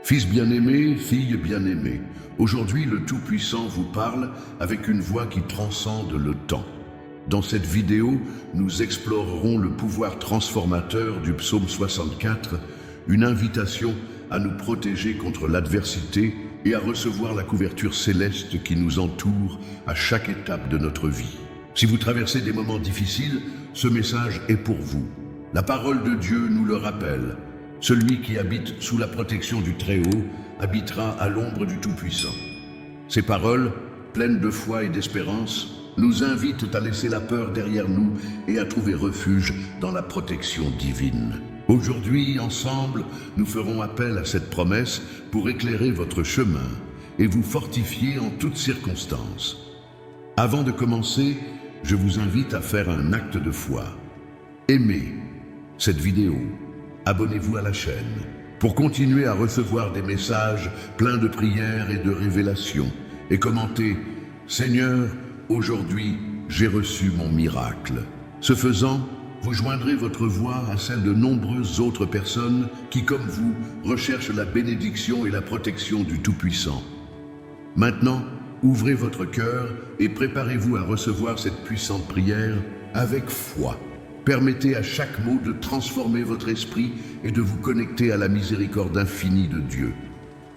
Fils bien-aimé, fille bien-aimée, aujourd'hui le Tout-Puissant vous parle avec une voix qui transcende le temps. Dans cette vidéo, nous explorerons le pouvoir transformateur du psaume 64, une invitation à nous protéger contre l'adversité et à recevoir la couverture céleste qui nous entoure à chaque étape de notre vie. Si vous traversez des moments difficiles, ce message est pour vous. La parole de Dieu nous le rappelle. Celui qui habite sous la protection du Très-Haut habitera à l'ombre du Tout-Puissant. Ces paroles, pleines de foi et d'espérance, nous invitent à laisser la peur derrière nous et à trouver refuge dans la protection divine. Aujourd'hui, ensemble, nous ferons appel à cette promesse pour éclairer votre chemin et vous fortifier en toutes circonstances. Avant de commencer, je vous invite à faire un acte de foi. Aimez cette vidéo. Abonnez-vous à la chaîne pour continuer à recevoir des messages pleins de prières et de révélations. Et commentez « Seigneur, aujourd'hui, j'ai reçu mon miracle ». Ce faisant, vous joindrez votre voix à celle de nombreuses autres personnes qui, comme vous, recherchent la bénédiction et la protection du Tout-Puissant. Maintenant, ouvrez votre cœur et préparez-vous à recevoir cette puissante prière avec foi. Permettez à chaque mot de transformer votre esprit et de vous connecter à la miséricorde infinie de Dieu.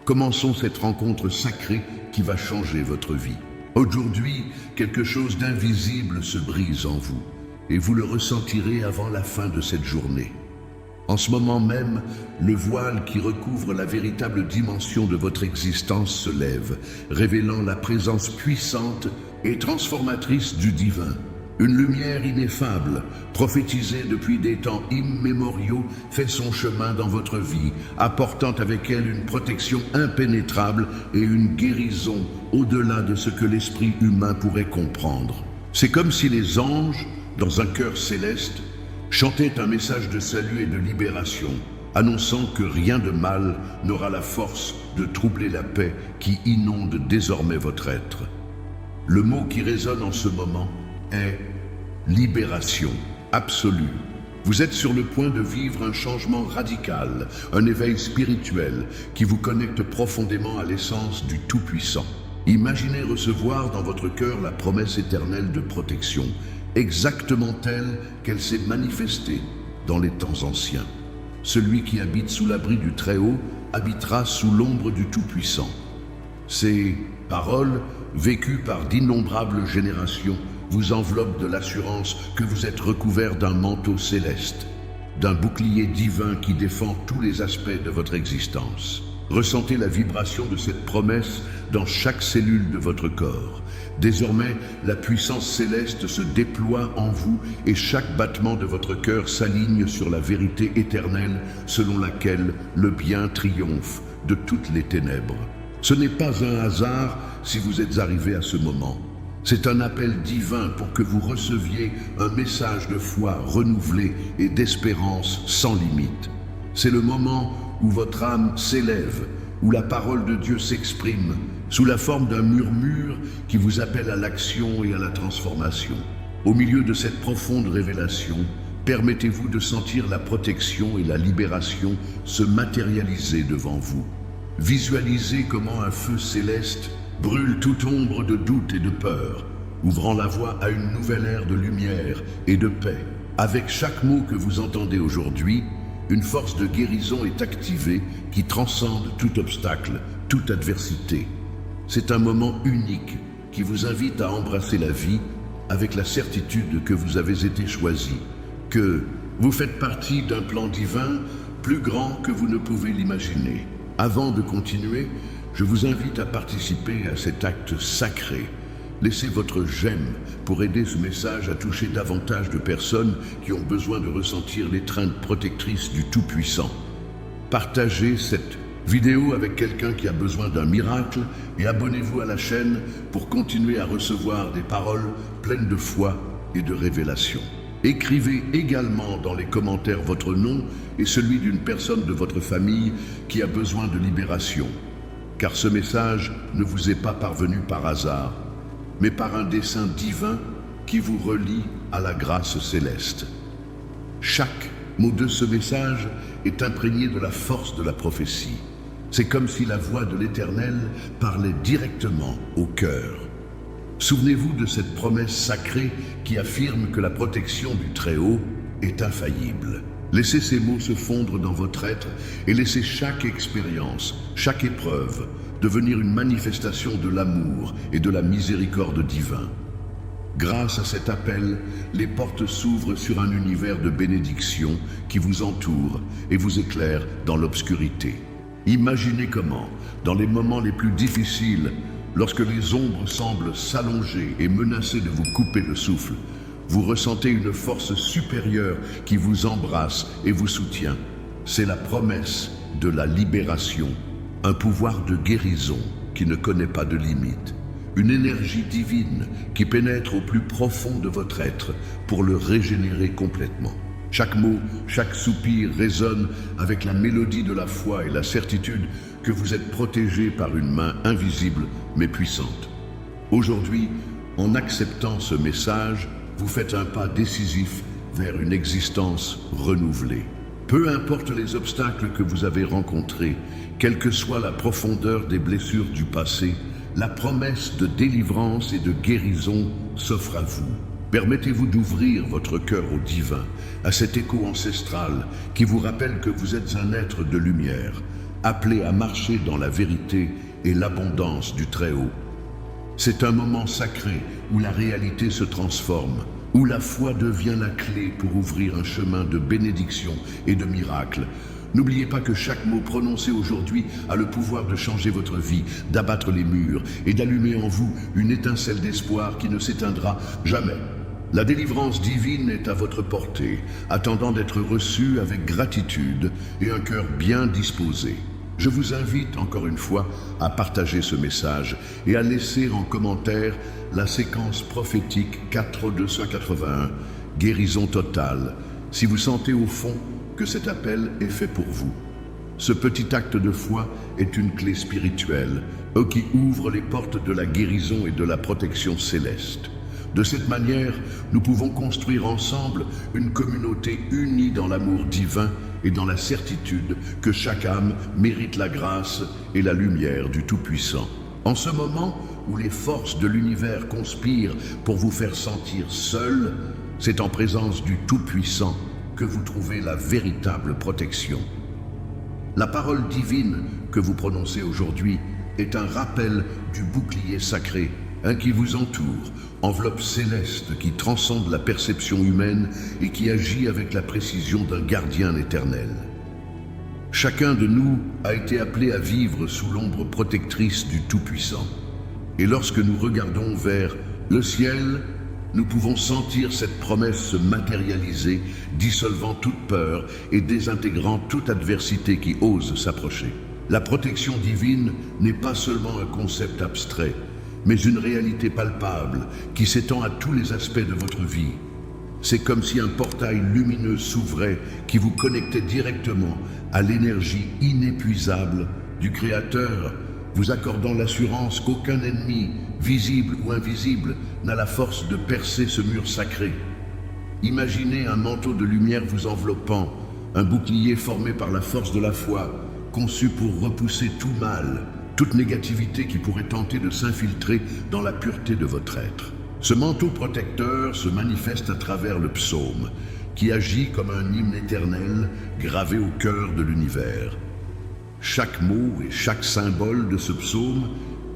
Commençons cette rencontre sacrée qui va changer votre vie. Aujourd'hui, quelque chose d'invisible se brise en vous et vous le ressentirez avant la fin de cette journée. En ce moment même, le voile qui recouvre la véritable dimension de votre existence se lève, révélant la présence puissante et transformatrice du divin. Une lumière ineffable, prophétisée depuis des temps immémoriaux, fait son chemin dans votre vie, apportant avec elle une protection impénétrable et une guérison au-delà de ce que l'esprit humain pourrait comprendre. C'est comme si les anges, dans un chœur céleste, chantaient un message de salut et de libération, annonçant que rien de mal n'aura la force de troubler la paix qui inonde désormais votre être. Le mot qui résonne en ce moment est libération absolue. Vous êtes sur le point de vivre un changement radical, un éveil spirituel qui vous connecte profondément à l'essence du Tout-Puissant. Imaginez recevoir dans votre cœur la promesse éternelle de protection, exactement telle qu'elle s'est manifestée dans les temps anciens. Celui qui habite sous l'abri du Très-Haut habitera sous l'ombre du Tout-Puissant. Ces paroles, vécues par d'innombrables générations, vous enveloppent de l'assurance que vous êtes recouvert d'un manteau céleste, d'un bouclier divin qui défend tous les aspects de votre existence. Ressentez la vibration de cette promesse dans chaque cellule de votre corps. Désormais, la puissance céleste se déploie en vous et chaque battement de votre cœur s'aligne sur la vérité éternelle selon laquelle le bien triomphe de toutes les ténèbres. Ce n'est pas un hasard si vous êtes arrivé à ce moment. C'est un appel divin pour que vous receviez un message de foi renouvelé et d'espérance sans limite. C'est le moment où votre âme s'élève, où la parole de Dieu s'exprime, sous la forme d'un murmure qui vous appelle à l'action et à la transformation. Au milieu de cette profonde révélation, permettez-vous de sentir la protection et la libération se matérialiser devant vous. Visualisez comment un feu céleste brûle toute ombre de doute et de peur, ouvrant la voie à une nouvelle ère de lumière et de paix. Avec chaque mot que vous entendez aujourd'hui, une force de guérison est activée qui transcende tout obstacle, toute adversité. C'est un moment unique qui vous invite à embrasser la vie avec la certitude que vous avez été choisi, que vous faites partie d'un plan divin plus grand que vous ne pouvez l'imaginer. Avant de continuer, je vous invite à participer à cet acte sacré. Laissez votre j'aime pour aider ce message à toucher davantage de personnes qui ont besoin de ressentir l'étreinte protectrice du Tout-Puissant. Partagez cette vidéo avec quelqu'un qui a besoin d'un miracle et abonnez-vous à la chaîne pour continuer à recevoir des paroles pleines de foi et de révélation. Écrivez également dans les commentaires votre nom et celui d'une personne de votre famille qui a besoin de libération. Car ce message ne vous est pas parvenu par hasard, mais par un dessein divin qui vous relie à la grâce céleste. Chaque mot de ce message est imprégné de la force de la prophétie. C'est comme si la voix de l'Éternel parlait directement au cœur. Souvenez-vous de cette promesse sacrée qui affirme que la protection du Très-Haut est infaillible. Laissez ces mots se fondre dans votre être et laissez chaque expérience, chaque épreuve, devenir une manifestation de l'amour et de la miséricorde divin. Grâce à cet appel, les portes s'ouvrent sur un univers de bénédiction qui vous entoure et vous éclaire dans l'obscurité. Imaginez comment, dans les moments les plus difficiles, lorsque les ombres semblent s'allonger et menacer de vous couper le souffle, vous ressentez une force supérieure qui vous embrasse et vous soutient. C'est la promesse de la libération, un pouvoir de guérison qui ne connaît pas de limite. Une énergie divine qui pénètre au plus profond de votre être pour le régénérer complètement. Chaque mot, chaque soupir résonne avec la mélodie de la foi et la certitude que vous êtes protégé par une main invisible mais puissante. Aujourd'hui, en acceptant ce message, vous faites un pas décisif vers une existence renouvelée. Peu importe les obstacles que vous avez rencontrés, quelle que soit la profondeur des blessures du passé, la promesse de délivrance et de guérison s'offre à vous. Permettez-vous d'ouvrir votre cœur au divin, à cet écho ancestral qui vous rappelle que vous êtes un être de lumière, appelé à marcher dans la vérité et l'abondance du Très-Haut. C'est un moment sacré où la réalité se transforme, où la foi devient la clé pour ouvrir un chemin de bénédiction et de miracles. N'oubliez pas que chaque mot prononcé aujourd'hui a le pouvoir de changer votre vie, d'abattre les murs et d'allumer en vous une étincelle d'espoir qui ne s'éteindra jamais. La délivrance divine est à votre portée, attendant d'être reçue avec gratitude et un cœur bien disposé. Je vous invite encore une fois à partager ce message et à laisser en commentaire la séquence prophétique 4.281, guérison totale, si vous sentez au fond que cet appel est fait pour vous. Ce petit acte de foi est une clé spirituelle, qui ouvre les portes de la guérison et de la protection céleste. De cette manière, nous pouvons construire ensemble une communauté unie dans l'amour divin et dans la certitude que chaque âme mérite la grâce et la lumière du Tout-Puissant. En ce moment où les forces de l'univers conspirent pour vous faire sentir seul, c'est en présence du Tout-Puissant que vous trouvez la véritable protection. La parole divine que vous prononcez aujourd'hui est un rappel du bouclier sacré qui vous entoure, enveloppe céleste qui transcende la perception humaine et qui agit avec la précision d'un gardien éternel. Chacun de nous a été appelé à vivre sous l'ombre protectrice du Tout-Puissant. Et lorsque nous regardons vers le ciel, nous pouvons sentir cette promesse se matérialiser, dissolvant toute peur et désintégrant toute adversité qui ose s'approcher. La protection divine n'est pas seulement un concept abstrait, mais une réalité palpable qui s'étend à tous les aspects de votre vie. C'est comme si un portail lumineux s'ouvrait qui vous connectait directement à l'énergie inépuisable du Créateur, vous accordant l'assurance qu'aucun ennemi, visible ou invisible, n'a la force de percer ce mur sacré. Imaginez un manteau de lumière vous enveloppant, un bouclier formé par la force de la foi, conçu pour repousser tout mal, toute négativité qui pourrait tenter de s'infiltrer dans la pureté de votre être. Ce manteau protecteur se manifeste à travers le psaume, qui agit comme un hymne éternel gravé au cœur de l'univers. Chaque mot et chaque symbole de ce psaume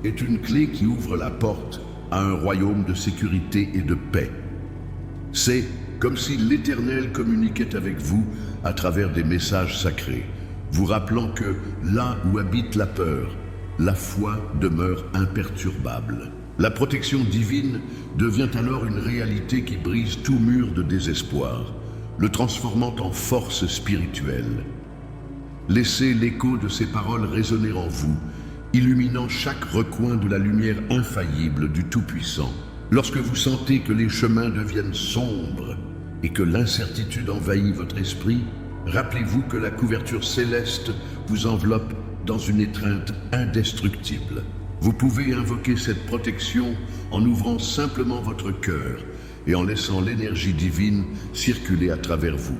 est une clé qui ouvre la porte à un royaume de sécurité et de paix. C'est comme si l'Éternel communiquait avec vous à travers des messages sacrés, vous rappelant que là où habite la peur, la foi demeure imperturbable. La protection divine devient alors une réalité qui brise tout mur de désespoir, le transformant en force spirituelle. Laissez l'écho de ces paroles résonner en vous, illuminant chaque recoin de la lumière infaillible du Tout-Puissant. Lorsque vous sentez que les chemins deviennent sombres et que l'incertitude envahit votre esprit, rappelez-vous que la couverture céleste vous enveloppe dans une étreinte indestructible. Vous pouvez invoquer cette protection en ouvrant simplement votre cœur et en laissant l'énergie divine circuler à travers vous.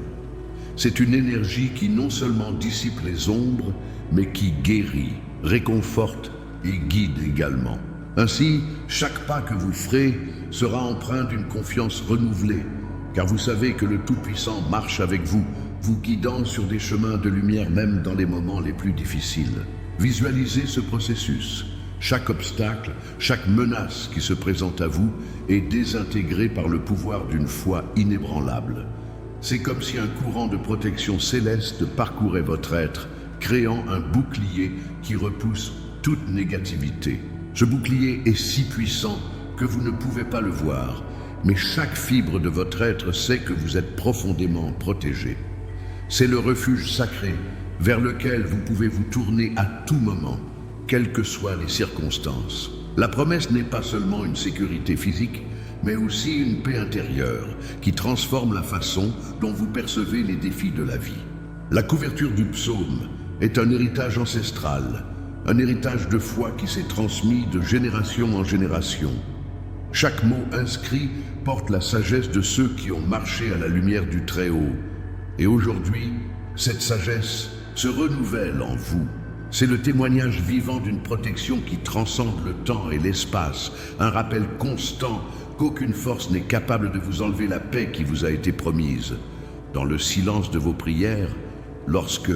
C'est une énergie qui non seulement dissipe les ombres, mais qui guérit, réconforte et guide également. Ainsi, chaque pas que vous ferez sera empreint d'une confiance renouvelée, car vous savez que le Tout-Puissant marche avec vous, vous guidant sur des chemins de lumière même dans les moments les plus difficiles. Visualisez ce processus. Chaque obstacle, chaque menace qui se présente à vous est désintégrée par le pouvoir d'une foi inébranlable. C'est comme si un courant de protection céleste parcourait votre être, créant un bouclier qui repousse toute négativité. Ce bouclier est si puissant que vous ne pouvez pas le voir, mais chaque fibre de votre être sait que vous êtes profondément protégé. C'est le refuge sacré vers lequel vous pouvez vous tourner à tout moment, quelles que soient les circonstances. La promesse n'est pas seulement une sécurité physique, mais aussi une paix intérieure qui transforme la façon dont vous percevez les défis de la vie. La couverture du psaume est un héritage ancestral, un héritage de foi qui s'est transmis de génération en génération. Chaque mot inscrit porte la sagesse de ceux qui ont marché à la lumière du Très-Haut. Et aujourd'hui, cette sagesse se renouvelle en vous. C'est le témoignage vivant d'une protection qui transcende le temps et l'espace, un rappel constant qu'aucune force n'est capable de vous enlever la paix qui vous a été promise. Dans le silence de vos prières, lorsque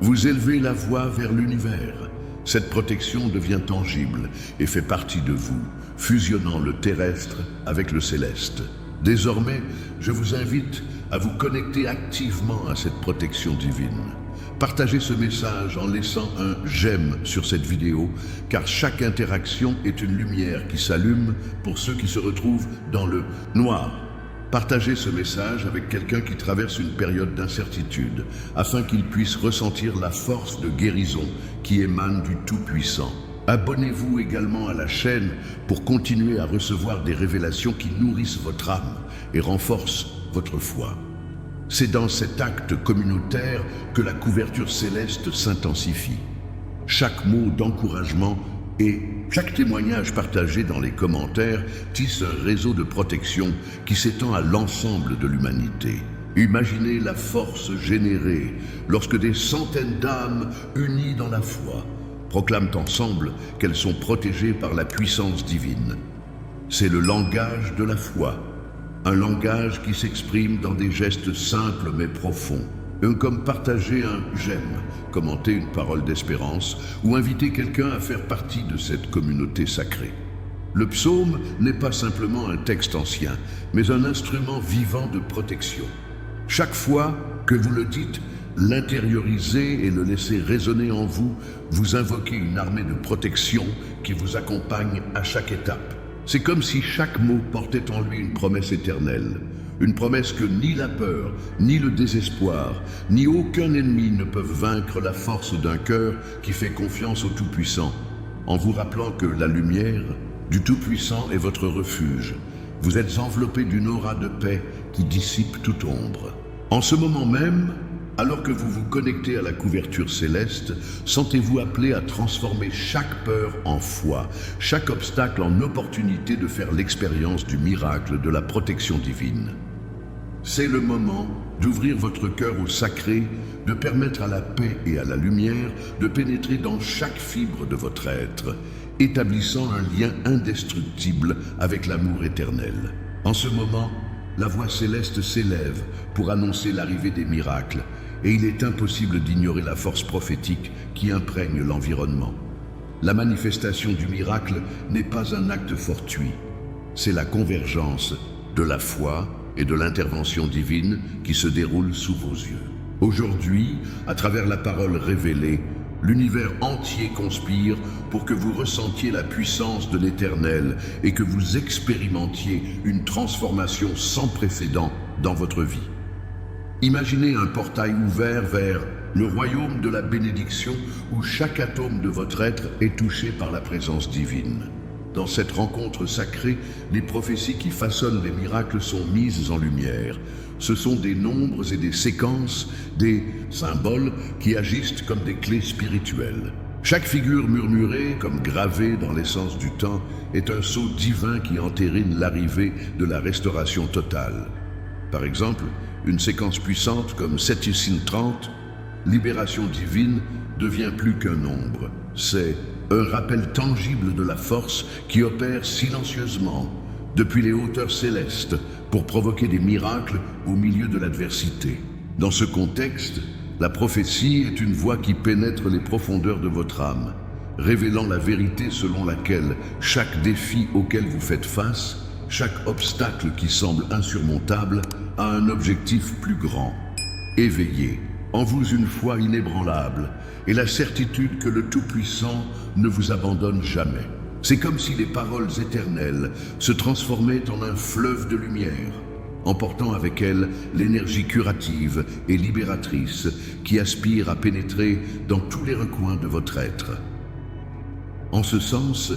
vous élevez la voix vers l'univers, cette protection devient tangible et fait partie de vous, fusionnant le terrestre avec le céleste. Désormais, je vous invite à vous connecter activement à cette protection divine. Partagez ce message en laissant un « j'aime » sur cette vidéo, car chaque interaction est une lumière qui s'allume pour ceux qui se retrouvent dans le noir. Partagez ce message avec quelqu'un qui traverse une période d'incertitude, afin qu'il puisse ressentir la force de guérison qui émane du Tout-Puissant. Abonnez-vous également à la chaîne pour continuer à recevoir des révélations qui nourrissent votre âme et renforcent votre foi. C'est dans cet acte communautaire que la couverture céleste s'intensifie. Chaque mot d'encouragement et chaque témoignage partagé dans les commentaires tisse un réseau de protection qui s'étend à l'ensemble de l'humanité. Imaginez la force générée lorsque des centaines d'âmes unies dans la foi proclament ensemble qu'elles sont protégées par la puissance divine. C'est le langage de la foi, un langage qui s'exprime dans des gestes simples mais profonds, comme partager un « j'aime », commenter une parole d'espérance ou inviter quelqu'un à faire partie de cette communauté sacrée. Le psaume n'est pas simplement un texte ancien, mais un instrument vivant de protection. Chaque fois que vous le dites, l'intériorisez et le laissez résonner en vous, vous invoquez une armée de protection qui vous accompagne à chaque étape. C'est comme si chaque mot portait en lui une promesse éternelle, une promesse que ni la peur, ni le désespoir, ni aucun ennemi ne peuvent vaincre la force d'un cœur qui fait confiance au Tout-Puissant, en vous rappelant que la lumière du Tout-Puissant est votre refuge. Vous êtes enveloppé d'une aura de paix qui dissipe toute ombre. En ce moment même, alors que vous vous connectez à la couverture céleste, sentez-vous appelé à transformer chaque peur en foi, chaque obstacle en opportunité de faire l'expérience du miracle de la protection divine. C'est le moment d'ouvrir votre cœur au sacré, de permettre à la paix et à la lumière de pénétrer dans chaque fibre de votre être, établissant un lien indestructible avec l'amour éternel. En ce moment, la voix céleste s'élève pour annoncer l'arrivée des miracles, et il est impossible d'ignorer la force prophétique qui imprègne l'environnement. La manifestation du miracle n'est pas un acte fortuit, c'est la convergence de la foi et de l'intervention divine qui se déroule sous vos yeux. Aujourd'hui, à travers la parole révélée, l'univers entier conspire pour que vous ressentiez la puissance de l'Éternel et que vous expérimentiez une transformation sans précédent dans votre vie. Imaginez un portail ouvert vers le royaume de la bénédiction où chaque atome de votre être est touché par la présence divine. Dans cette rencontre sacrée, les prophéties qui façonnent les miracles sont mises en lumière. Ce sont des nombres et des séquences, des symboles qui agissent comme des clés spirituelles. Chaque figure murmurée, comme gravée dans l'essence du temps, est un sceau divin qui entérine l'arrivée de la restauration totale. Par exemple, une séquence puissante comme Setticine 30, libération divine devient plus qu'un nombre. C'est un rappel tangible de la force qui opère silencieusement depuis les hauteurs célestes pour provoquer des miracles au milieu de l'adversité. Dans ce contexte, la prophétie est une voix qui pénètre les profondeurs de votre âme, révélant la vérité selon laquelle chaque défi auquel vous faites face, chaque obstacle qui semble insurmontable, a un objectif plus grand. Éveillez en vous une foi inébranlable et la certitude que le Tout-Puissant ne vous abandonne jamais. C'est comme si les paroles éternelles se transformaient en un fleuve de lumière, emportant avec elles l'énergie curative et libératrice qui aspire à pénétrer dans tous les recoins de votre être. En ce sens,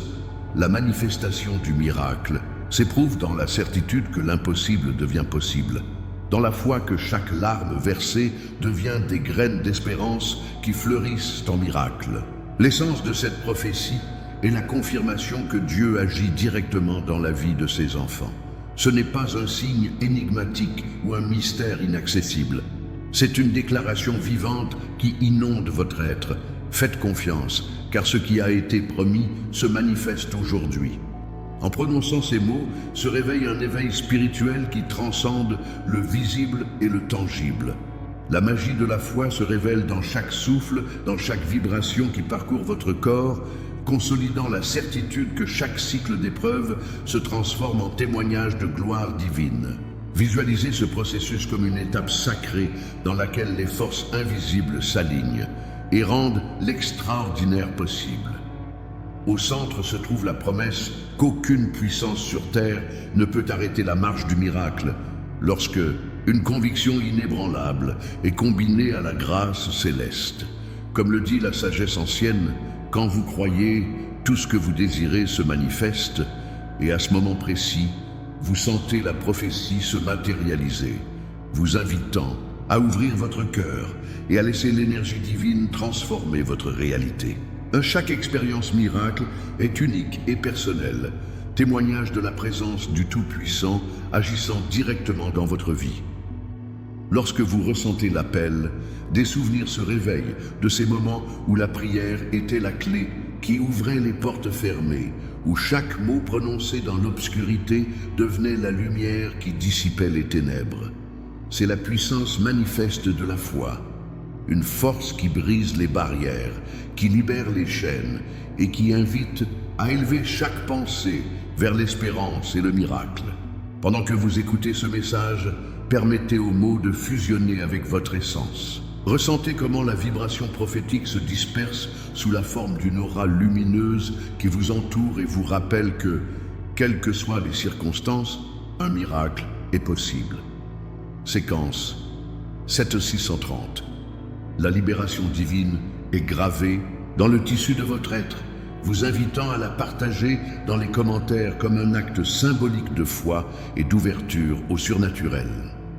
la manifestation du miracle s'éprouve dans la certitude que l'impossible devient possible, dans la foi que chaque larme versée devient des graines d'espérance qui fleurissent en miracle. L'essence de cette prophétie est la confirmation que Dieu agit directement dans la vie de ses enfants. Ce n'est pas un signe énigmatique ou un mystère inaccessible. C'est une déclaration vivante qui inonde votre être. Faites confiance, car ce qui a été promis se manifeste aujourd'hui. En prononçant ces mots, se réveille un éveil spirituel qui transcende le visible et le tangible. La magie de la foi se révèle dans chaque souffle, dans chaque vibration qui parcourt votre corps, consolidant la certitude que chaque cycle d'épreuve se transforme en témoignage de gloire divine. Visualisez ce processus comme une étape sacrée dans laquelle les forces invisibles s'alignent et rendent l'extraordinaire possible. Au centre se trouve la promesse qu'aucune puissance sur terre ne peut arrêter la marche du miracle, lorsque une conviction inébranlable est combinée à la grâce céleste. Comme le dit la sagesse ancienne, quand vous croyez, tout ce que vous désirez se manifeste, et à ce moment précis, vous sentez la prophétie se matérialiser, vous invitant à ouvrir votre cœur et à laisser l'énergie divine transformer votre réalité. Chaque expérience miracle est unique et personnelle, témoignage de la présence du Tout-Puissant agissant directement dans votre vie. Lorsque vous ressentez l'appel, des souvenirs se réveillent de ces moments où la prière était la clé qui ouvrait les portes fermées, où chaque mot prononcé dans l'obscurité devenait la lumière qui dissipait les ténèbres. C'est la puissance manifeste de la foi, une force qui brise les barrières, qui libère les chaînes et qui invite à élever chaque pensée vers l'espérance et le miracle. Pendant que vous écoutez ce message, permettez aux mots de fusionner avec votre essence. Ressentez comment la vibration prophétique se disperse sous la forme d'une aura lumineuse qui vous entoure et vous rappelle que, quelles que soient les circonstances, un miracle est possible. Séquence 7630. La libération divine est gravée dans le tissu de votre être, vous invitant à la partager dans les commentaires comme un acte symbolique de foi et d'ouverture au surnaturel.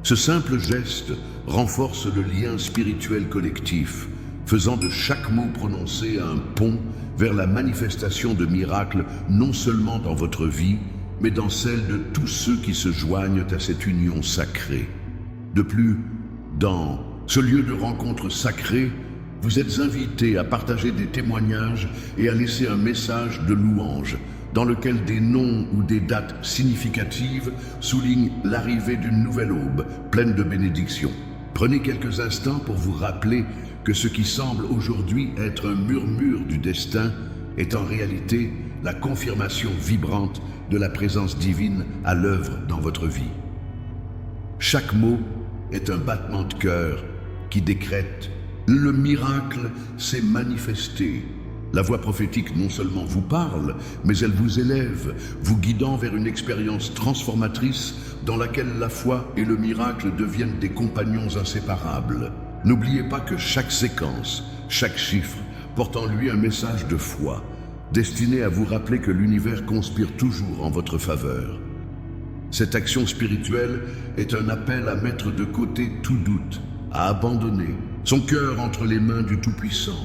Ce simple geste renforce le lien spirituel collectif, faisant de chaque mot prononcé un pont vers la manifestation de miracles non seulement dans votre vie, mais dans celle de tous ceux qui se joignent à cette union sacrée. De plus, dans ce lieu de rencontre sacrée, vous êtes invités à partager des témoignages et à laisser un message de louange dans lequel des noms ou des dates significatives soulignent l'arrivée d'une nouvelle aube pleine de bénédictions. Prenez quelques instants pour vous rappeler que ce qui semble aujourd'hui être un murmure du destin est en réalité la confirmation vibrante de la présence divine à l'œuvre dans votre vie. Chaque mot est un battement de cœur qui décrète « Le miracle s'est manifesté ». La voix prophétique non seulement vous parle, mais elle vous élève, vous guidant vers une expérience transformatrice dans laquelle la foi et le miracle deviennent des compagnons inséparables. N'oubliez pas que chaque séquence, chaque chiffre, porte en lui un message de foi, destiné à vous rappeler que l'univers conspire toujours en votre faveur. Cette action spirituelle est un appel à mettre de côté tout doute, à abandonner son cœur entre les mains du Tout-Puissant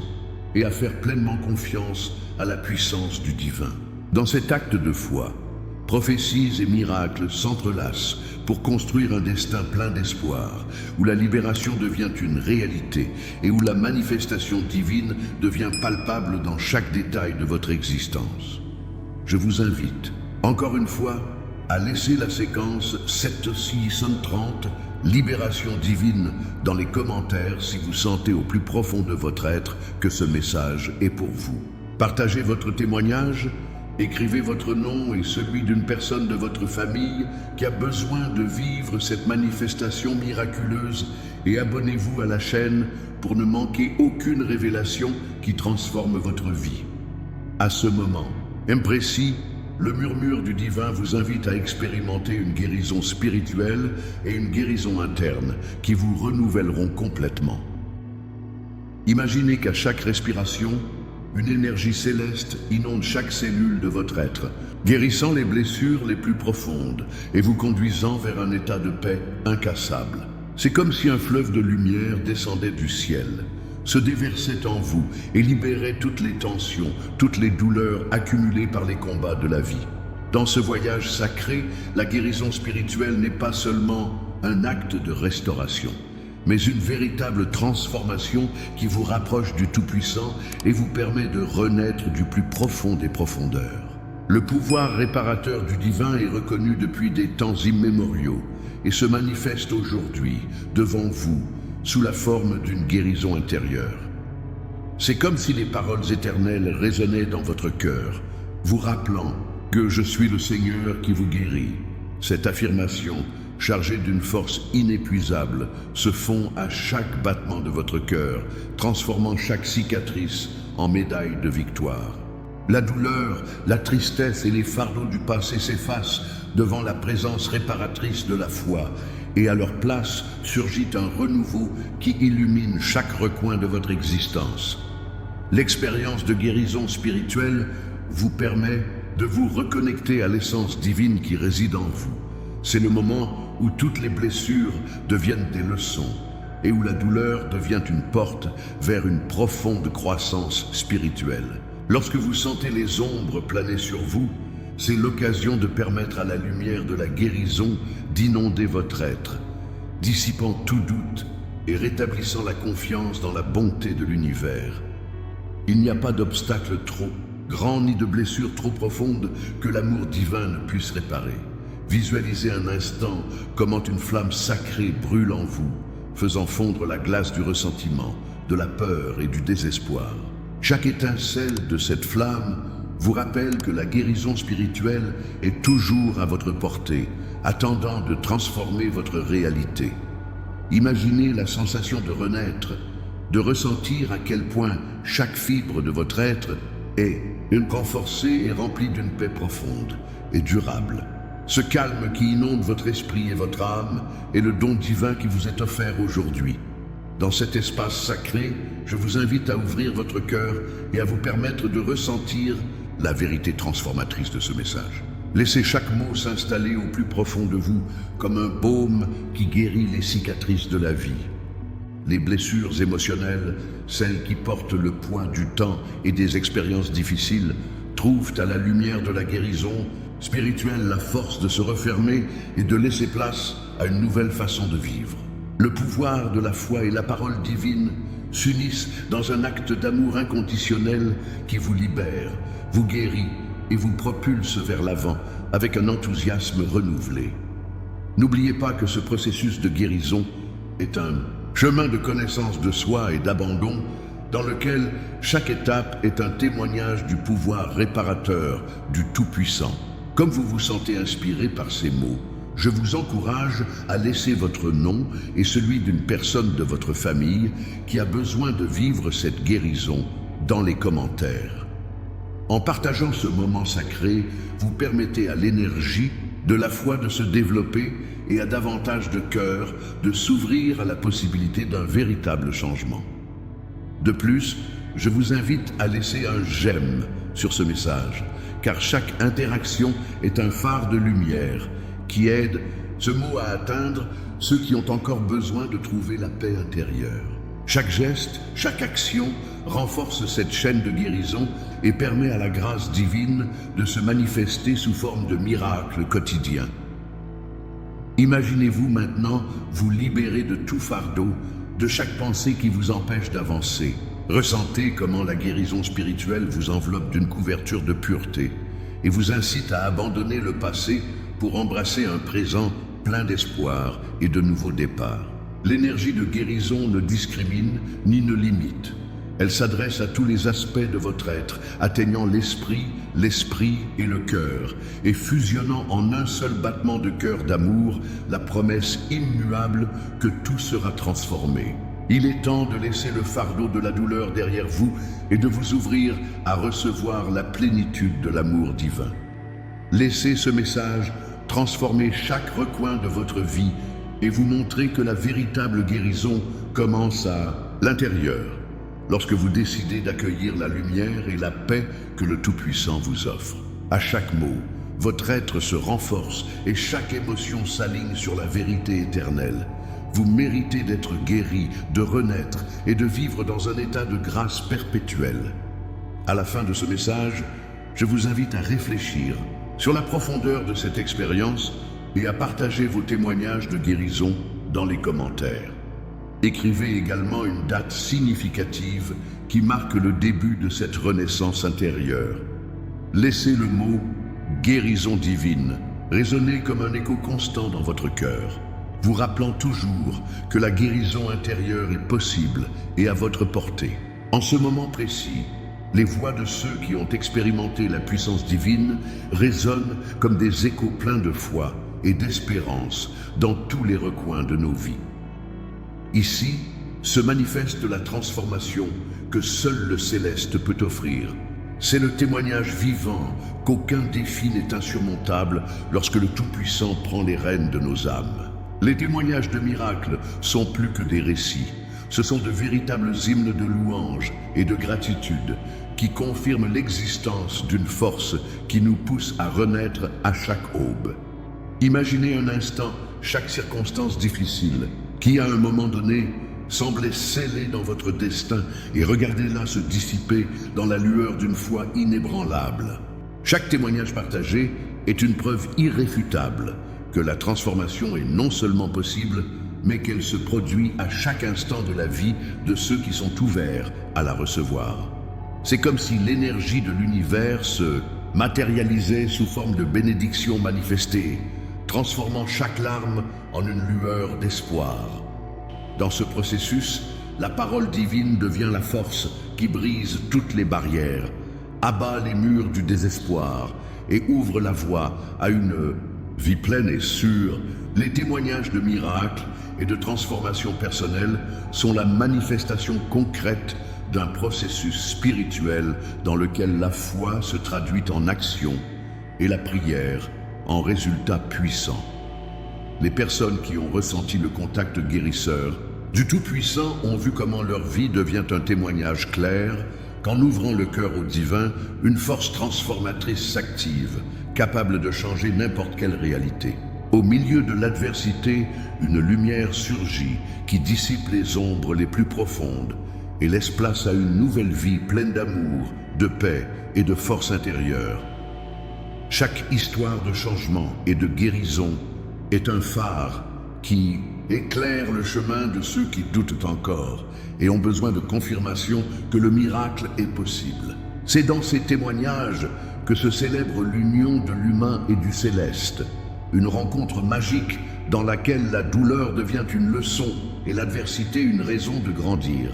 et à faire pleinement confiance à la puissance du divin. Dans cet acte de foi, Prophéties et miracles s'entrelacent pour construire un destin plein d'espoir, où la libération devient une réalité et où la manifestation divine devient palpable dans chaque détail de votre existence. Je vous invite, encore une fois, à laisser la séquence 7630 Libération divine dans les commentaires si vous sentez au plus profond de votre être que ce message est pour vous. Partagez votre témoignage, écrivez votre nom et celui d'une personne de votre famille qui a besoin de vivre cette manifestation miraculeuse et abonnez-vous à la chaîne pour ne manquer aucune révélation qui transforme votre vie. À ce moment imprécis, le murmure du divin vous invite à expérimenter une guérison spirituelle et une guérison interne qui vous renouvelleront complètement. Imaginez qu'à chaque respiration, une énergie céleste inonde chaque cellule de votre être, guérissant les blessures les plus profondes et vous conduisant vers un état de paix incassable. C'est comme si un fleuve de lumière descendait du ciel, se déversait en vous et libérait toutes les tensions, toutes les douleurs accumulées par les combats de la vie. Dans ce voyage sacré, la guérison spirituelle n'est pas seulement un acte de restauration, mais une véritable transformation qui vous rapproche du Tout-Puissant et vous permet de renaître du plus profond des profondeurs. Le pouvoir réparateur du divin est reconnu depuis des temps immémoriaux et se manifeste aujourd'hui devant vous sous la forme d'une guérison intérieure. C'est comme si les paroles éternelles résonnaient dans votre cœur, vous rappelant que je suis le Seigneur qui vous guérit. Cette affirmation, chargée d'une force inépuisable, se fond à chaque battement de votre cœur, transformant chaque cicatrice en médaille de victoire. La douleur, la tristesse et les fardeaux du passé s'effacent devant la présence réparatrice de la foi, et à leur place surgit un renouveau qui illumine chaque recoin de votre existence. L'expérience de guérison spirituelle vous permet de vous reconnecter à l'essence divine qui réside en vous. C'est le moment où toutes les blessures deviennent des leçons et où la douleur devient une porte vers une profonde croissance spirituelle. Lorsque vous sentez les ombres planer sur vous, c'est l'occasion de permettre à la lumière de la guérison d'inonder votre être, dissipant tout doute et rétablissant la confiance dans la bonté de l'univers. Il n'y a pas d'obstacle trop grand ni de blessure trop profonde que l'amour divin ne puisse réparer. Visualisez un instant comment une flamme sacrée brûle en vous, faisant fondre la glace du ressentiment, de la peur et du désespoir. Chaque étincelle de cette flamme vous rappelle que la guérison spirituelle est toujours à votre portée, attendant de transformer votre réalité. Imaginez la sensation de renaître, de ressentir à quel point chaque fibre de votre être est renforcée et remplie d'une paix profonde et durable. Ce calme qui inonde votre esprit et votre âme est le don divin qui vous est offert aujourd'hui. Dans cet espace sacré, je vous invite à ouvrir votre cœur et à vous permettre de ressentir la vérité transformatrice de ce message. Laissez chaque mot s'installer au plus profond de vous comme un baume qui guérit les cicatrices de la vie. Les blessures émotionnelles, celles qui portent le poids du temps et des expériences difficiles, trouvent à la lumière de la guérison spirituelle la force de se refermer et de laisser place à une nouvelle façon de vivre. Le pouvoir de la foi et la parole divine s'unissent dans un acte d'amour inconditionnel qui vous libère, vous guérit et vous propulse vers l'avant avec un enthousiasme renouvelé. N'oubliez pas que ce processus de guérison est un chemin de connaissance de soi et d'abandon dans lequel chaque étape est un témoignage du pouvoir réparateur du Tout-Puissant. Comme vous vous sentez inspiré par ces mots, je vous encourage à laisser votre nom et celui d'une personne de votre famille qui a besoin de vivre cette guérison dans les commentaires. En partageant ce moment sacré, vous permettez à l'énergie de la foi de se développer et à davantage de cœur de s'ouvrir à la possibilité d'un véritable changement. De plus, je vous invite à laisser un j'aime sur ce message, car chaque interaction est un phare de lumière qui aide ce mot à atteindre ceux qui ont encore besoin de trouver la paix intérieure. Chaque geste, chaque action renforce cette chaîne de guérison et permet à la grâce divine de se manifester sous forme de miracles quotidiens. Imaginez-vous maintenant vous libérer de tout fardeau, de chaque pensée qui vous empêche d'avancer. Ressentez comment la guérison spirituelle vous enveloppe d'une couverture de pureté et vous incite à abandonner le passé pour embrasser un présent plein d'espoir et de nouveaux départs. L'énergie de guérison ne discrimine ni ne limite. Elle s'adresse à tous les aspects de votre être, atteignant l'esprit et le cœur, et fusionnant en un seul battement de cœur d'amour la promesse immuable que tout sera transformé. Il est temps de laisser le fardeau de la douleur derrière vous et de vous ouvrir à recevoir la plénitude de l'amour divin. Laissez ce message transformer chaque recoin de votre vie et vous montrer que la véritable guérison commence à l'intérieur, lorsque vous décidez d'accueillir la lumière et la paix que le Tout-Puissant vous offre. À chaque mot, votre être se renforce et chaque émotion s'aligne sur la vérité éternelle. Vous méritez d'être guéri, de renaître et de vivre dans un état de grâce perpétuelle. À la fin de ce message, je vous invite à réfléchir sur la profondeur de cette expérience et à partager vos témoignages de guérison dans les commentaires. Écrivez également une date significative qui marque le début de cette renaissance intérieure. Laissez le mot « guérison divine » résonner comme un écho constant dans votre cœur, vous rappelant toujours que la guérison intérieure est possible et à votre portée. En ce moment précis, les voix de ceux qui ont expérimenté la puissance divine résonnent comme des échos pleins de foi et d'espérance dans tous les recoins de nos vies. Ici se manifeste la transformation que seul le céleste peut offrir. C'est le témoignage vivant qu'aucun défi n'est insurmontable lorsque le Tout-Puissant prend les rênes de nos âmes. Les témoignages de miracles sont plus que des récits. Ce sont de véritables hymnes de louange et de gratitude qui confirment l'existence d'une force qui nous pousse à renaître à chaque aube. Imaginez un instant chaque circonstance difficile qui, à un moment donné, semblait scellée dans votre destin et regardez-la se dissiper dans la lueur d'une foi inébranlable. Chaque témoignage partagé est une preuve irréfutable que la transformation est non seulement possible, mais qu'elle se produit à chaque instant de la vie de ceux qui sont ouverts à la recevoir. C'est comme si l'énergie de l'univers se matérialisait sous forme de bénédictions manifestées, transformant chaque larme en une lueur d'espoir. Dans ce processus, la parole divine devient la force qui brise toutes les barrières, abat les murs du désespoir et ouvre la voie à une vie pleine et sûre. Les témoignages de miracles et de transformation personnelle sont la manifestation concrète d'un processus spirituel dans lequel la foi se traduit en action et la prière en résultat puissant. Les personnes qui ont ressenti le contact guérisseur du Tout-Puissant ont vu comment leur vie devient un témoignage clair qu'en ouvrant le cœur au divin, une force transformatrice s'active, capable de changer n'importe quelle réalité. Au milieu de l'adversité, une lumière surgit qui dissipe les ombres les plus profondes et laisse place à une nouvelle vie pleine d'amour, de paix et de force intérieure. Chaque histoire de changement et de guérison est un phare qui éclaire le chemin de ceux qui doutent encore et ont besoin de confirmation que le miracle est possible. C'est dans ces témoignages que se célèbre l'union de l'humain et du céleste, une rencontre magique dans laquelle la douleur devient une leçon et l'adversité une raison de grandir.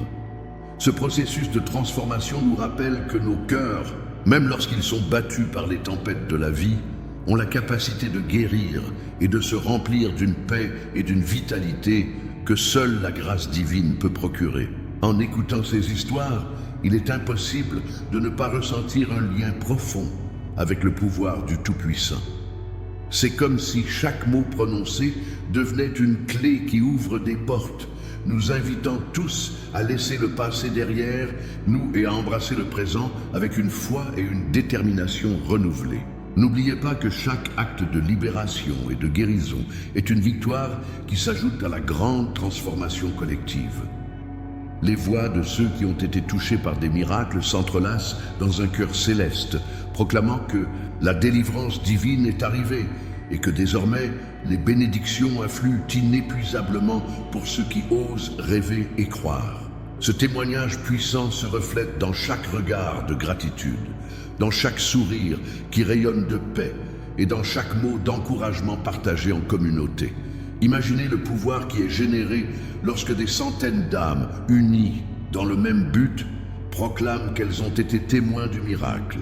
Ce processus de transformation nous rappelle que nos cœurs, même lorsqu'ils sont battus par les tempêtes de la vie, ont la capacité de guérir et de se remplir d'une paix et d'une vitalité que seule la grâce divine peut procurer. En écoutant ces histoires, il est impossible de ne pas ressentir un lien profond avec le pouvoir du Tout-Puissant. C'est comme si chaque mot prononcé devenait une clé qui ouvre des portes, nous invitant tous à laisser le passé derrière nous et à embrasser le présent avec une foi et une détermination renouvelées. N'oubliez pas que chaque acte de libération et de guérison est une victoire qui s'ajoute à la grande transformation collective. Les voix de ceux qui ont été touchés par des miracles s'entrelacent dans un cœur céleste, proclamant que la délivrance divine est arrivée et que désormais les bénédictions affluent inépuisablement pour ceux qui osent rêver et croire. Ce témoignage puissant se reflète dans chaque regard de gratitude, dans chaque sourire qui rayonne de paix et dans chaque mot d'encouragement partagé en communauté. Imaginez le pouvoir qui est généré lorsque des centaines d'âmes unies dans le même but proclament qu'elles ont été témoins du miracle.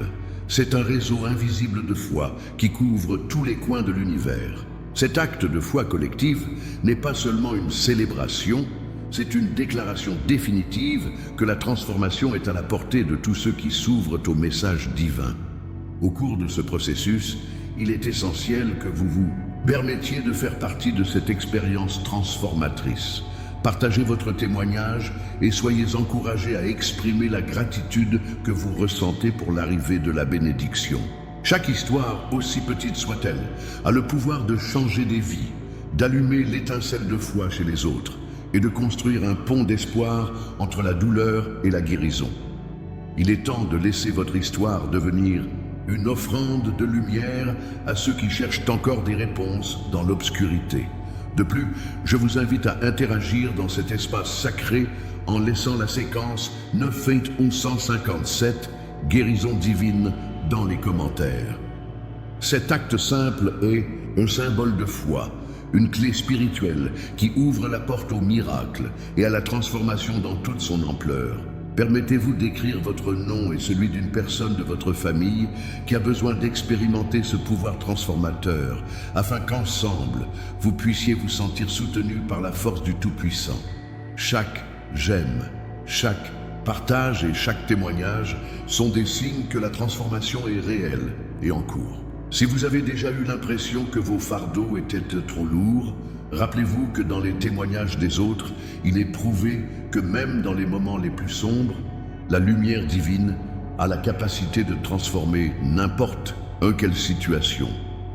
C'est un réseau invisible de foi qui couvre tous les coins de l'univers. Cet acte de foi collective n'est pas seulement une célébration, c'est une déclaration définitive que la transformation est à la portée de tous ceux qui s'ouvrent au message divin. Au cours de ce processus, il est essentiel que vous vous permettiez de faire partie de cette expérience transformatrice. Partagez votre témoignage et soyez encouragés à exprimer la gratitude que vous ressentez pour l'arrivée de la bénédiction. Chaque histoire, aussi petite soit-elle, a le pouvoir de changer des vies, d'allumer l'étincelle de foi chez les autres et de construire un pont d'espoir entre la douleur et la guérison. Il est temps de laisser votre histoire devenir une offrande de lumière à ceux qui cherchent encore des réponses dans l'obscurité. De plus, je vous invite à interagir dans cet espace sacré en laissant la séquence 9-1157 guérison divine dans les commentaires. Cet acte simple est un symbole de foi, une clé spirituelle qui ouvre la porte au miracle et à la transformation dans toute son ampleur. Permettez-vous d'écrire votre nom et celui d'une personne de votre famille qui a besoin d'expérimenter ce pouvoir transformateur, afin qu'ensemble, vous puissiez vous sentir soutenu par la force du Tout-Puissant. Chaque j'aime, chaque partage et chaque témoignage sont des signes que la transformation est réelle et en cours. Si vous avez déjà eu l'impression que vos fardeaux étaient trop lourds, rappelez-vous que dans les témoignages des autres, il est prouvé que même dans les moments les plus sombres, la lumière divine a la capacité de transformer n'importe quelle situation.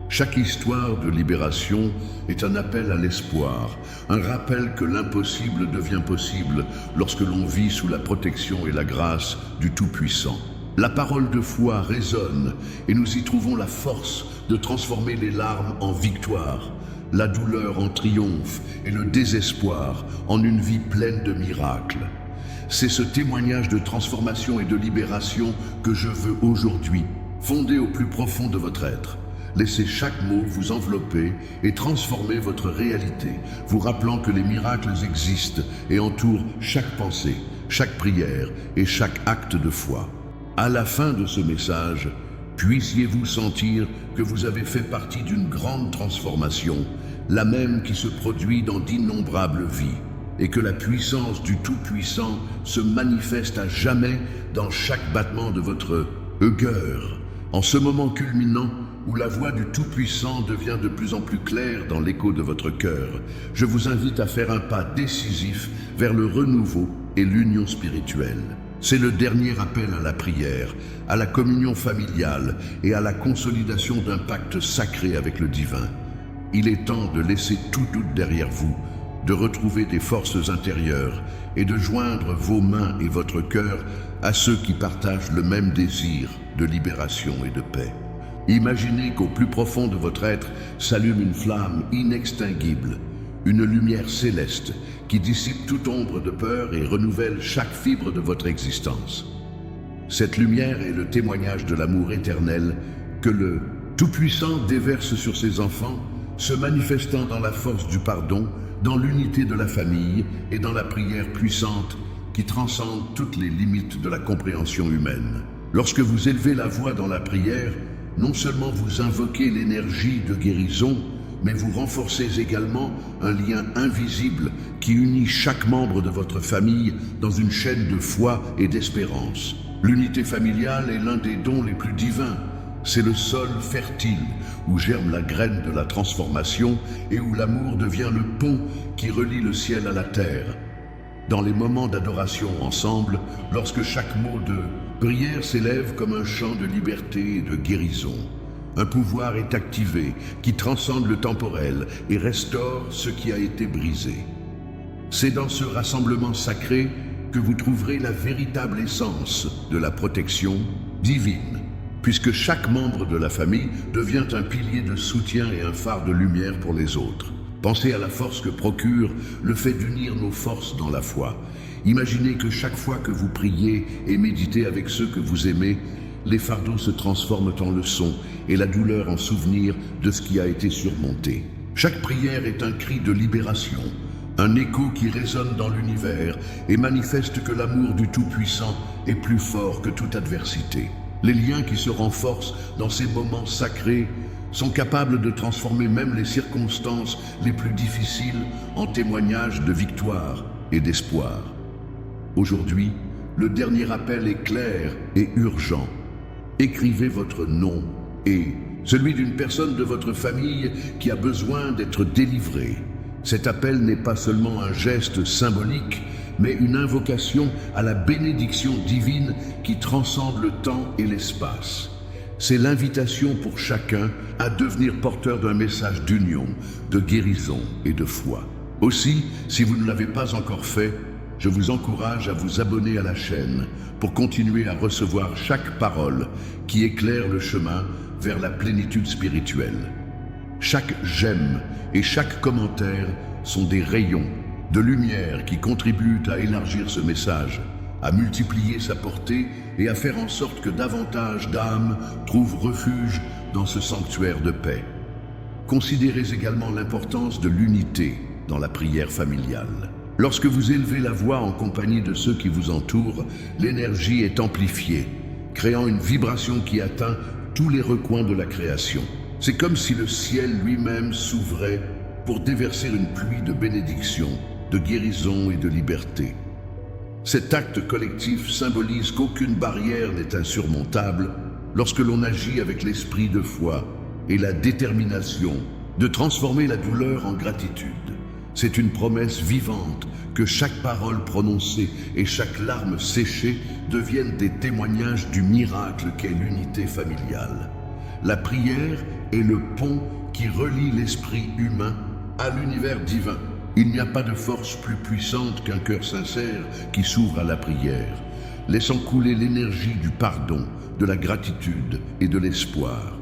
Chaque histoire de libération est un appel à l'espoir, un rappel que l'impossible devient possible lorsque l'on vit sous la protection et la grâce du Tout-Puissant. La parole de foi résonne et nous y trouvons la force de transformer les larmes en victoire, la douleur en triomphe et le désespoir en une vie pleine de miracles. C'est ce témoignage de transformation et de libération que je veux aujourd'hui, fondé au plus profond de votre être. Laissez chaque mot vous envelopper et transformer votre réalité, vous rappelant que les miracles existent et entourent chaque pensée, chaque prière et chaque acte de foi. À la fin de ce message, puissiez-vous sentir que vous avez fait partie d'une grande transformation, la même qui se produit dans d'innombrables vies, et que la puissance du Tout-Puissant se manifeste à jamais dans chaque battement de votre cœur. En ce moment culminant, où la voix du Tout-Puissant devient de plus en plus claire dans l'écho de votre cœur, je vous invite à faire un pas décisif vers le renouveau et l'union spirituelle. C'est le dernier appel à la prière, à la communion familiale et à la consolidation d'un pacte sacré avec le divin. Il est temps de laisser tout doute derrière vous, de retrouver des forces intérieures et de joindre vos mains et votre cœur à ceux qui partagent le même désir de libération et de paix. Imaginez qu'au plus profond de votre être s'allume une flamme inextinguible, une lumière céleste qui dissipe toute ombre de peur et renouvelle chaque fibre de votre existence. Cette lumière est le témoignage de l'amour éternel que le Tout-Puissant déverse sur ses enfants, se manifestant dans la force du pardon, dans l'unité de la famille et dans la prière puissante qui transcende toutes les limites de la compréhension humaine. Lorsque vous élevez la voix dans la prière, non seulement vous invoquez l'énergie de guérison, mais vous renforcez également un lien invisible qui unit chaque membre de votre famille dans une chaîne de foi et d'espérance. L'unité familiale est l'un des dons les plus divins. C'est le sol fertile où germe la graine de la transformation et où l'amour devient le pont qui relie le ciel à la terre. Dans les moments d'adoration ensemble, lorsque chaque mot de prière s'élève comme un chant de liberté et de guérison, un pouvoir est activé qui transcende le temporel et restaure ce qui a été brisé. C'est dans ce rassemblement sacré que vous trouverez la véritable essence de la protection divine, puisque chaque membre de la famille devient un pilier de soutien et un phare de lumière pour les autres. Pensez à la force que procure le fait d'unir nos forces dans la foi. Imaginez que chaque fois que vous priez et méditez avec ceux que vous aimez, les fardeaux se transforment en leçons et la douleur en souvenir de ce qui a été surmonté. Chaque prière est un cri de libération, un écho qui résonne dans l'univers et manifeste que l'amour du Tout-Puissant est plus fort que toute adversité. Les liens qui se renforcent dans ces moments sacrés sont capables de transformer même les circonstances les plus difficiles en témoignages de victoire et d'espoir. Aujourd'hui, le dernier appel est clair et urgent. Écrivez votre nom et celui d'une personne de votre famille qui a besoin d'être délivrée. Cet appel n'est pas seulement un geste symbolique, mais une invocation à la bénédiction divine qui transcende le temps et l'espace. C'est l'invitation pour chacun à devenir porteur d'un message d'union, de guérison et de foi. Aussi, si vous ne l'avez pas encore fait, je vous encourage à vous abonner à la chaîne pour continuer à recevoir chaque parole qui éclaire le chemin vers la plénitude spirituelle. Chaque j'aime et chaque commentaire sont des rayons de lumière qui contribuent à élargir ce message, à multiplier sa portée et à faire en sorte que davantage d'âmes trouvent refuge dans ce sanctuaire de paix. Considérez également l'importance de l'unité dans la prière familiale. Lorsque vous élevez la voix en compagnie de ceux qui vous entourent, l'énergie est amplifiée, créant une vibration qui atteint tous les recoins de la création. C'est comme si le ciel lui-même s'ouvrait pour déverser une pluie de bénédictions, de guérison et de liberté. Cet acte collectif symbolise qu'aucune barrière n'est insurmontable lorsque l'on agit avec l'esprit de foi et la détermination de transformer la douleur en gratitude. C'est une promesse vivante que chaque parole prononcée et chaque larme séchée deviennent des témoignages du miracle qu'est l'unité familiale. La prière est le pont qui relie l'esprit humain à l'univers divin. Il n'y a pas de force plus puissante qu'un cœur sincère qui s'ouvre à la prière, laissant couler l'énergie du pardon, de la gratitude et de l'espoir.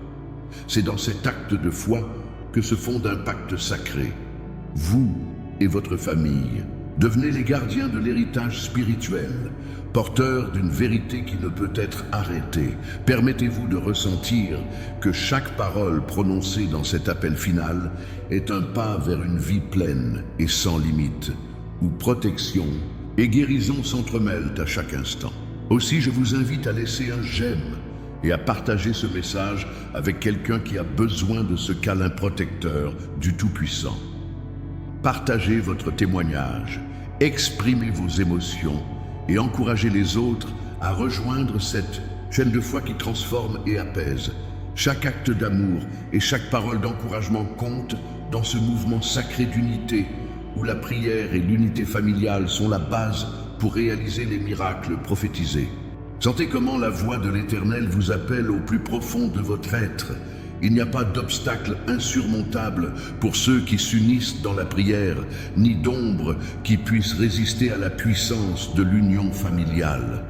C'est dans cet acte de foi que se fonde un pacte sacré. Vous et votre famille devenez les gardiens de l'héritage spirituel, porteurs d'une vérité qui ne peut être arrêtée. Permettez-vous de ressentir que chaque parole prononcée dans cet appel final est un pas vers une vie pleine et sans limite, où protection et guérison s'entremêlent à chaque instant. Aussi, je vous invite à laisser un j'aime et à partager ce message avec quelqu'un qui a besoin de ce câlin protecteur du Tout-Puissant. Partagez votre témoignage, exprimez vos émotions et encouragez les autres à rejoindre cette chaîne de foi qui transforme et apaise. Chaque acte d'amour et chaque parole d'encouragement compte dans ce mouvement sacré d'unité où la prière et l'unité familiale sont la base pour réaliser les miracles prophétisés. Sentez comment la voix de l'Éternel vous appelle au plus profond de votre être. Il n'y a pas d'obstacle insurmontable pour ceux qui s'unissent dans la prière, ni d'ombre qui puisse résister à la puissance de l'union familiale.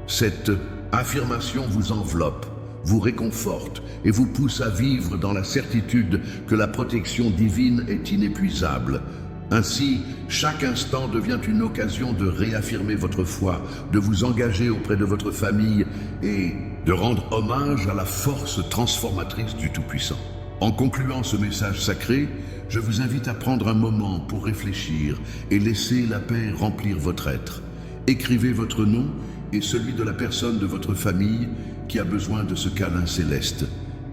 Cette affirmation vous enveloppe, vous réconforte et vous pousse à vivre dans la certitude que la protection divine est inépuisable. Ainsi, chaque instant devient une occasion de réaffirmer votre foi, de vous engager auprès de votre famille et de rendre hommage à la force transformatrice du Tout-Puissant. En concluant ce message sacré, je vous invite à prendre un moment pour réfléchir et laisser la paix remplir votre être. Écrivez votre nom et celui de la personne de votre famille qui a besoin de ce câlin céleste.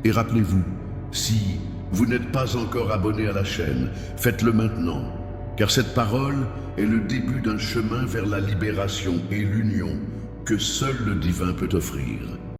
Et rappelez-vous, si vous n'êtes pas encore abonné à la chaîne, faites-le maintenant, car cette parole est le début d'un chemin vers la libération et l'union que seul le divin peut offrir.